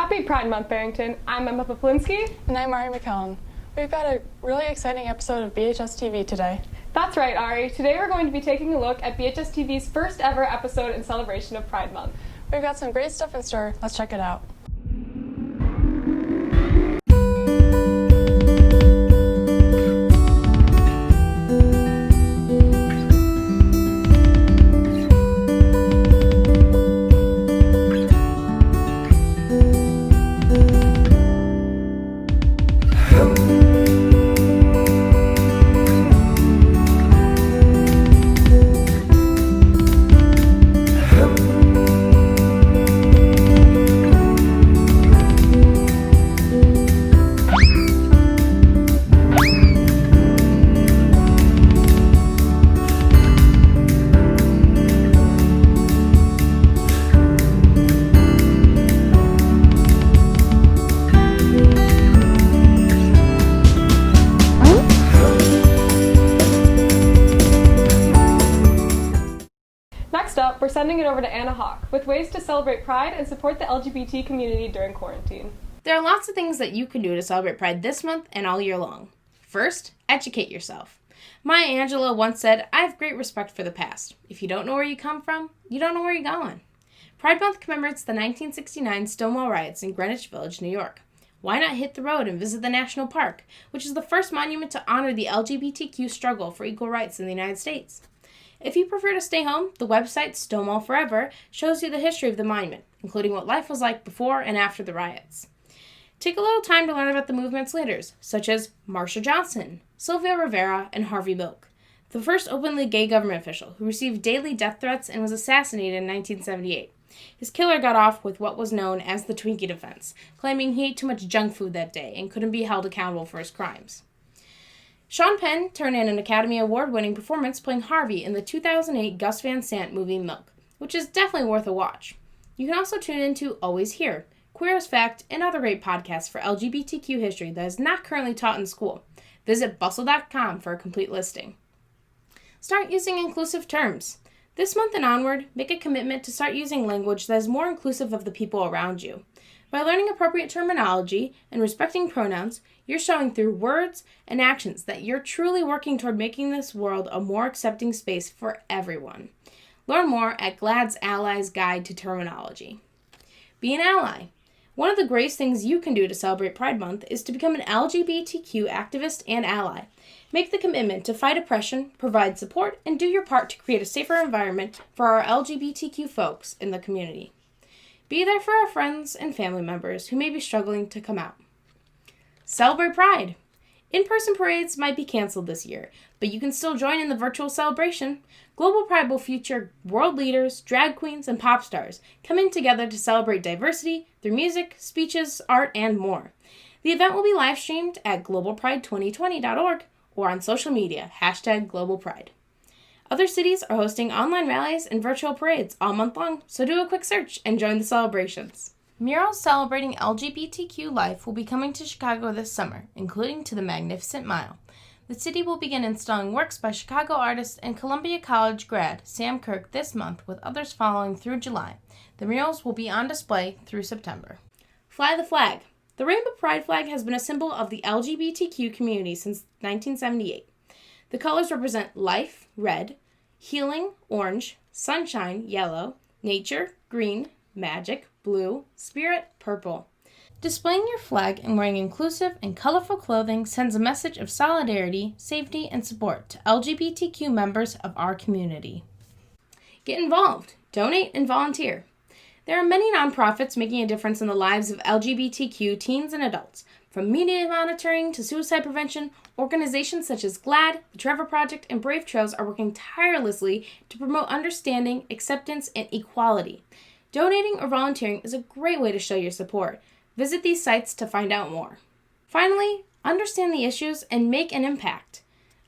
Happy Pride Month, Barrington. I'm Emma Poplinsky. And I'm Ari McKellen. We've got a really exciting episode of BHS TV today. That's right, Ari. Today we're going to be taking a look at BHS TV's first ever episode in celebration of Pride Month. We've got some great stuff in store. Let's check it out. Next up, we're sending it over to Anna Hawk with ways to celebrate Pride and support the LGBT community during quarantine. There are lots of things that you can do to celebrate Pride this month and all year long. First, educate yourself. Maya Angelou once said, "I have great respect for the past. If you don't know where you come from, you don't know where you're going." Pride Month commemorates the 1969 Stonewall riots in Greenwich Village, New York. Why not hit the road and visit the National Park, which is the first monument to honor the LGBTQ struggle for equal rights in the United States? If you prefer to stay home, the website Stonewall Forever shows you the history of the monument, including what life was like before and after the riots. Take a little time to learn about the movement's leaders, such as Marsha Johnson, Sylvia Rivera, and Harvey Milk, the first openly gay government official who received daily death threats and was assassinated in 1978. His killer got off with what was known as the Twinkie defense, claiming he ate too much junk food that day and couldn't be held accountable for his crimes. Sean Penn turned in an Academy Award-winning performance playing Harvey in the 2008 Gus Van Sant movie Milk, which is definitely worth a watch. You can also tune into Always Here, Queer as Fact, and other great podcasts for LGBTQ history that is not currently taught in school. Visit bustle.com for a complete listing. Start using inclusive terms. This month and onward, make a commitment to start using language that is more inclusive of the people around you. By learning appropriate terminology and respecting pronouns, you're showing through words and actions that you're truly working toward making this world a more accepting space for everyone. Learn more at GLAAD's Allies Guide to Terminology. Be an ally. One of the greatest things you can do to celebrate Pride Month is to become an LGBTQ activist and ally. Make the commitment to fight oppression, provide support, and do your part to create a safer environment for our LGBTQ folks in the community. Be there for our friends and family members who may be struggling to come out. Celebrate Pride! In-person parades might be canceled this year, but you can still join in the virtual celebration. Global Pride will feature world leaders, drag queens, and pop stars coming together to celebrate diversity through music, speeches, art, and more. The event will be live-streamed at globalpride2020.org or on social media, #GlobalPride. Other cities are hosting online rallies and virtual parades all month long, so do a quick search and join the celebrations. Murals celebrating LGBTQ life will be coming to Chicago this summer, including to the Magnificent Mile. The city will begin installing works by Chicago artist and Columbia College grad Sam Kirk this month, with others following through July. The murals will be on display through September. Fly the flag. The Rainbow Pride flag has been a symbol of the LGBTQ community since 1978. The colors represent life, red, healing, orange, sunshine, yellow, nature, green, magic, blue, spirit, purple. Displaying your flag and wearing inclusive and colorful clothing sends a message of solidarity, safety, and support to LGBTQ members of our community. Get involved, donate, and volunteer. There are many nonprofits making a difference in the lives of LGBTQ teens and adults. From media monitoring to suicide prevention, organizations such as GLAAD, the Trevor Project, and Brave Trails are working tirelessly to promote understanding, acceptance, and equality. Donating or volunteering is a great way to show your support. Visit these sites to find out more. Finally, understand the issues and make an impact.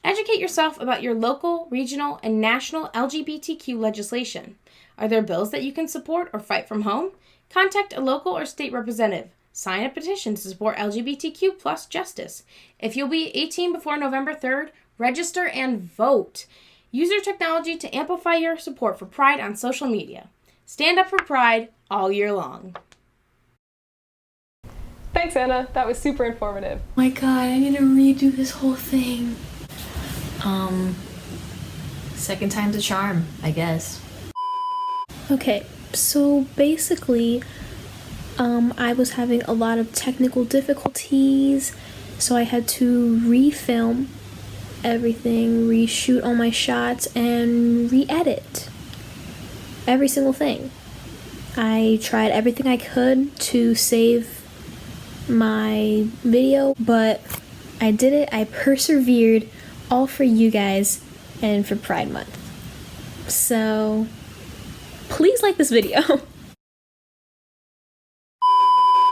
Educate yourself about your local, regional, and national LGBTQ legislation. Are there bills that you can support or fight from home? Contact a local or state representative. Sign a petition to support LGBTQ plus justice. If you'll be 18 before November 3rd, register and vote. Use your technology to amplify your support for Pride on social media. Stand up for Pride all year long. Thanks, Anna. That was super informative. My god, I need to redo this whole thing. Second time's a charm, I guess. Okay, so basically, I was having a lot of technical difficulties, so I had to refilm everything, reshoot all my shots, and re-edit every single thing. I tried everything I could to save my video, but I did it. I persevered, all for you guys and for Pride Month. So please like this video.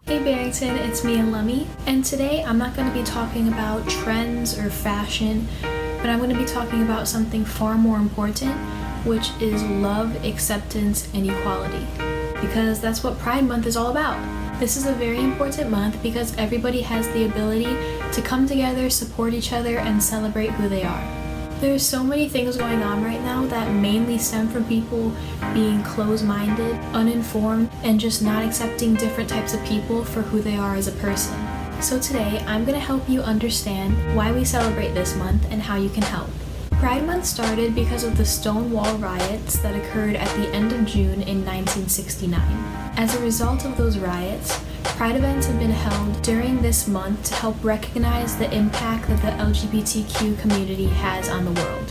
Hey Barrington, it's me and Lummy, and today I'm not going to be talking about trends or fashion, but I'm going to be talking about something far more important, which is love, acceptance, and equality. Because that's what Pride Month is all about. This is a very important month because everybody has the ability to come together, support each other, and celebrate who they are. There's so many things going on right now that mainly stem from people being closed-minded, uninformed, and just not accepting different types of people for who they are as a person. So today, I'm going to help you understand why we celebrate this month and how you can help. Pride Month started because of the Stonewall riots that occurred at the end of June in 1969. As a result of those riots, Pride events have been held during this month to help recognize the impact that the LGBTQ community has on the world.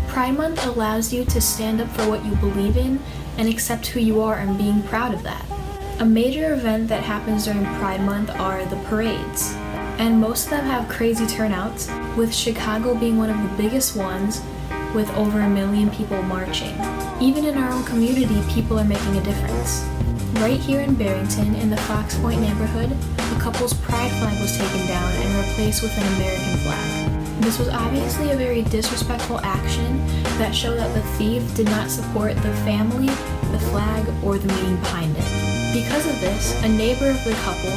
Pride Month allows you to stand up for what you believe in and accept who you are and being proud of that. A major event that happens during Pride Month are the parades, and most of them have crazy turnouts, with Chicago being one of the biggest ones with over 1 million people marching. Even in our own community, people are making a difference. Right here in Barrington, in the Fox Point neighborhood, a couple's pride flag was taken down and replaced with an American flag. This was obviously a very disrespectful action that showed that the thief did not support the family, the flag, or the meaning behind it. Because of this, a neighbor of the couple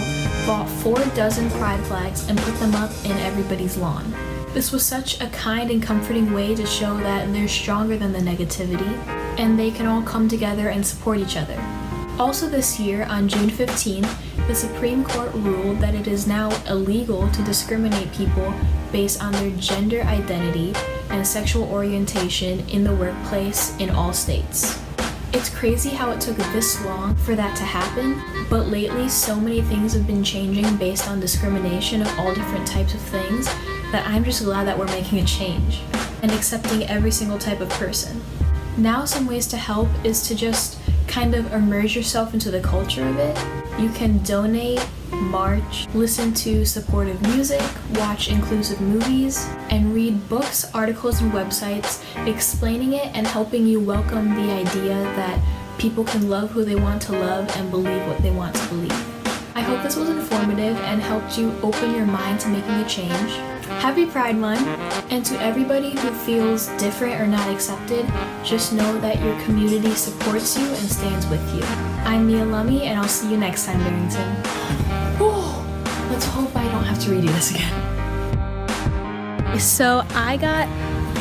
bought 4 dozen pride flags and put them up in everybody's lawn. This was such a kind and comforting way to show that they're stronger than the negativity, and they can all come together and support each other. Also this year, on June 15th, the Supreme Court ruled that it is now illegal to discriminate people based on their gender identity and sexual orientation in the workplace in all states. It's crazy how it took this long for that to happen, but lately so many things have been changing based on discrimination of all different types of things that I'm just glad that we're making a change and accepting every single type of person. Now some ways to help is to just kind of immerse yourself into the culture of it. You can donate, march, listen to supportive music, watch inclusive movies, and read books, articles, and websites explaining it and helping you welcome the idea that people can love who they want to love and believe what they want to believe. I hope this was informative and helped you open your mind to making a change. Happy Pride Month, and to everybody who feels different or not accepted, just know that your community supports you and stands with you. I'm Mia Lummy, and I'll see you next time, Barrington. Let's hope I don't have to redo this again. So I got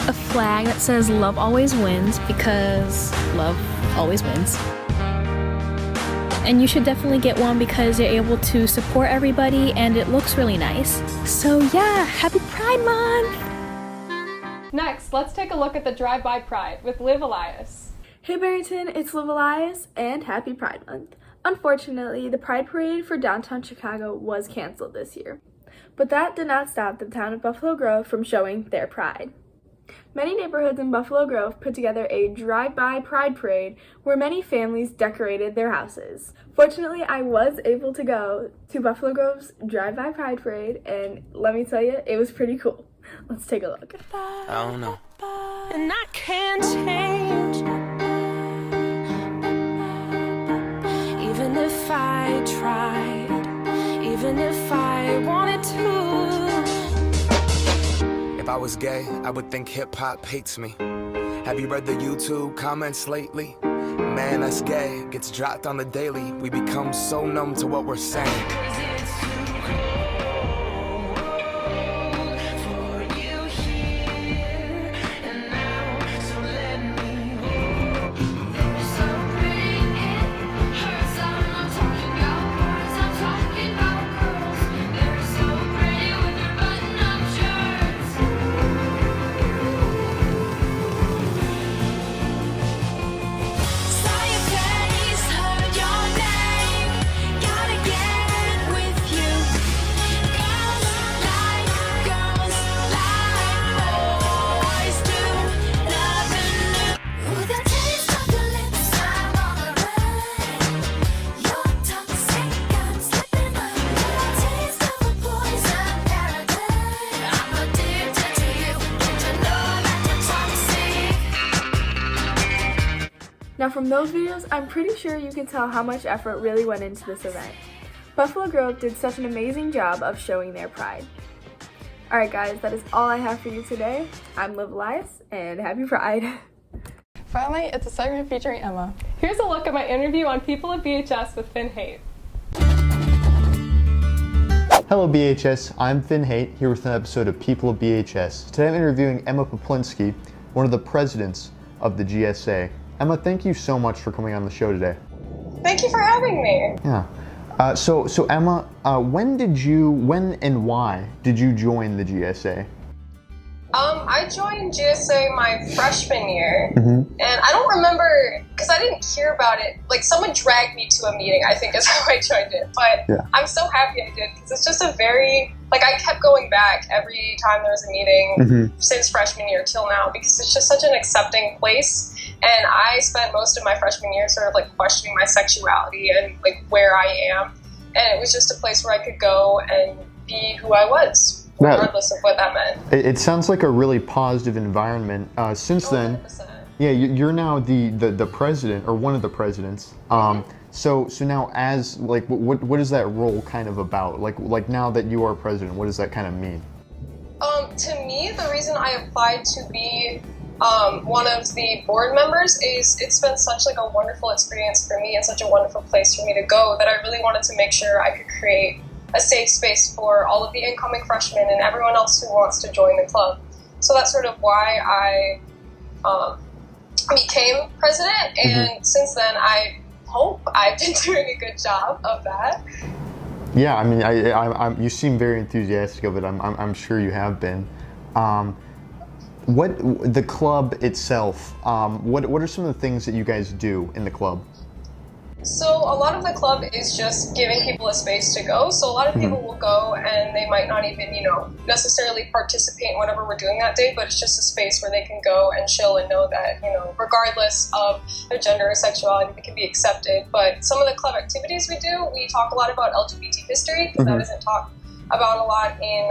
a flag that says love always wins because love always wins. And you should definitely get one because you're able to support everybody and it looks really nice. So yeah, happy Pride Month! Next, let's take a look at the Drive-By Pride with Liv Elias. Hey Barrington, it's Liv Elias, and happy Pride Month. Unfortunately, the Pride Parade for downtown Chicago was canceled this year, but that did not stop the town of Buffalo Grove from showing their pride. Many neighborhoods in Buffalo Grove put together a drive-by pride parade where many families decorated their houses. Fortunately, I was able to go to Buffalo Grove's drive-by pride parade, and let me tell you, it was pretty cool. Let's take a look. I don't know. And I can't change, even if I tried, even if I wanted to. If I was gay, I would think hip-hop hates me. Have you read the YouTube comments lately? Man, that's gay, gets dropped on the daily. We become so numb to what we're saying. Now from those videos, I'm pretty sure you can tell how much effort really went into this event. Buffalo Grove did such an amazing job of showing their pride. Alright guys, that is all I have for you today. I'm Liv Elias, and happy Pride. Finally, it's a segment featuring Emma. Here's a look at my interview on People of BHS with Finn Haight. Hello BHS, I'm Finn Haight, here with an episode of People of BHS. Today I'm interviewing Emma Poplinsky, one of the presidents of the GSA. Emma, thank you so much for coming on the show today. Thank you for having me. Yeah. So Emma, when and why did you join the GSA? I joined GSA my freshman year, and I don't remember, because I didn't hear about it, like someone dragged me to a meeting, I think is how I joined it, but Yeah. I'm so happy I did, because it's just a very, like I kept going back every time there was a meeting since freshman year till now, because it's just such an accepting place, and I spent most of my freshman year sort of like questioning my sexuality and like where I am, and it was just a place where I could go and be who I was. Regardless of what that meant. It sounds like a really positive environment. Since then, 100%. yeah, you're now the president or one of the presidents. So now as like what is that role kind of about? Like now that you are president, what does that kind of mean? To me, the reason I applied to be one of the board members is it's been such like a wonderful experience for me and such a wonderful place for me to go that I really wanted to make sure I could create a safe space for all of the incoming freshmen and everyone else who wants to join the club. So that's sort of why I became president, and since then I hope I've been doing a good job of that. Yeah, I mean, you seem very enthusiastic of it. I'm sure you have been. What the club itself? What are some of the things that you guys do in the club? So a lot of the club is just giving people a space to go. So a lot of people will go and they might not even, necessarily participate in whatever we're doing that day, but it's just a space where they can go and chill and know that, regardless of their gender or sexuality, they can be accepted. But some of the club activities we do, we talk a lot about LGBT history, because that isn't talked about a lot in,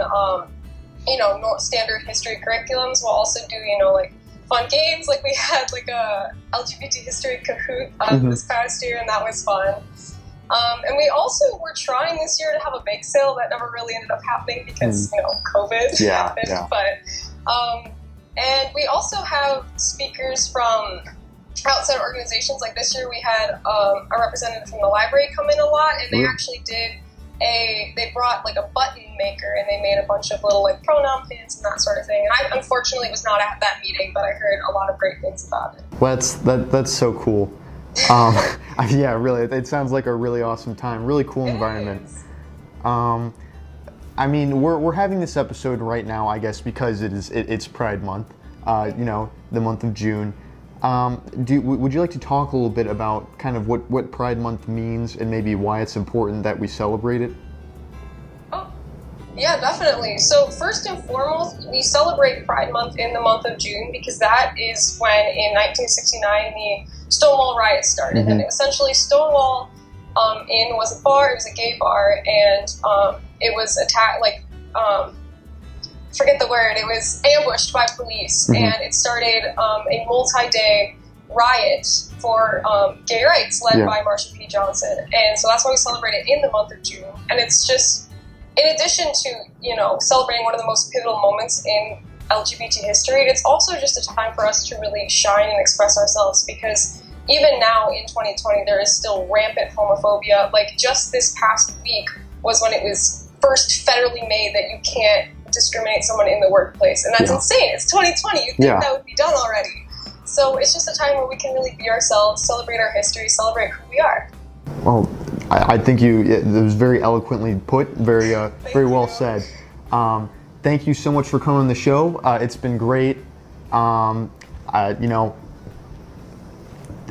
standard history curriculums. We'll also do, like fun games, like we had like a LGBT history Kahoot this past year, and that was fun. And we also were trying this year to have a bake sale that never really ended up happening because COVID happened. Yeah. But and we also have speakers from outside organizations. Like this year, we had a representative from the library come in a lot, and they actually did they brought like a button maker, and they made a bunch of little like pronoun pins and that sort of thing. And I unfortunately was not at that meeting, but I heard a lot of great things about it. Well, that's so cool. Yeah, really, it sounds like a really awesome time, really cool environment. I mean, we're having this episode right now, I guess, because it's Pride Month, the month of June. Would you like to talk a little bit about kind of what Pride Month means and maybe why it's important that we celebrate it? Oh, yeah, definitely. So first and foremost, we celebrate Pride Month in the month of June because that is when in 1969 the Stonewall riots started. And essentially Stonewall was a bar, it was a gay bar, and it was attacked, forget the word, it was ambushed by police, and it started a multi-day riot for gay rights led by Marsha P. Johnson. And so that's why we celebrate it in the month of June. And it's just, in addition to, celebrating one of the most pivotal moments in LGBT history, it's also just a time for us to really shine and express ourselves, because even now in 2020, there is still rampant homophobia. Like just this past week was when it was first federally made that you can't discriminate someone in the workplace, and that's insane. It's 2020. You'd think that would be done already. So it's just a time where we can really be ourselves, celebrate our history, celebrate who we are. Well, I think it was very eloquently put, very well said. Thank you so much for coming on the show. It's been great.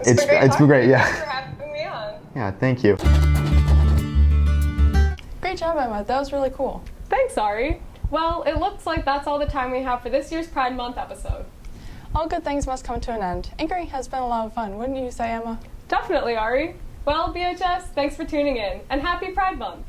It's been great. Yeah. Thanks for having me on. Yeah. Thank you. Great job, Emma. That was really cool. Thanks, Ari. Well, it looks like that's all the time we have for this year's Pride Month episode. All good things must come to an end. Anchoring has been a lot of fun, wouldn't you say, Emma? Definitely, Ari. Well, BHS, thanks for tuning in, and happy Pride Month!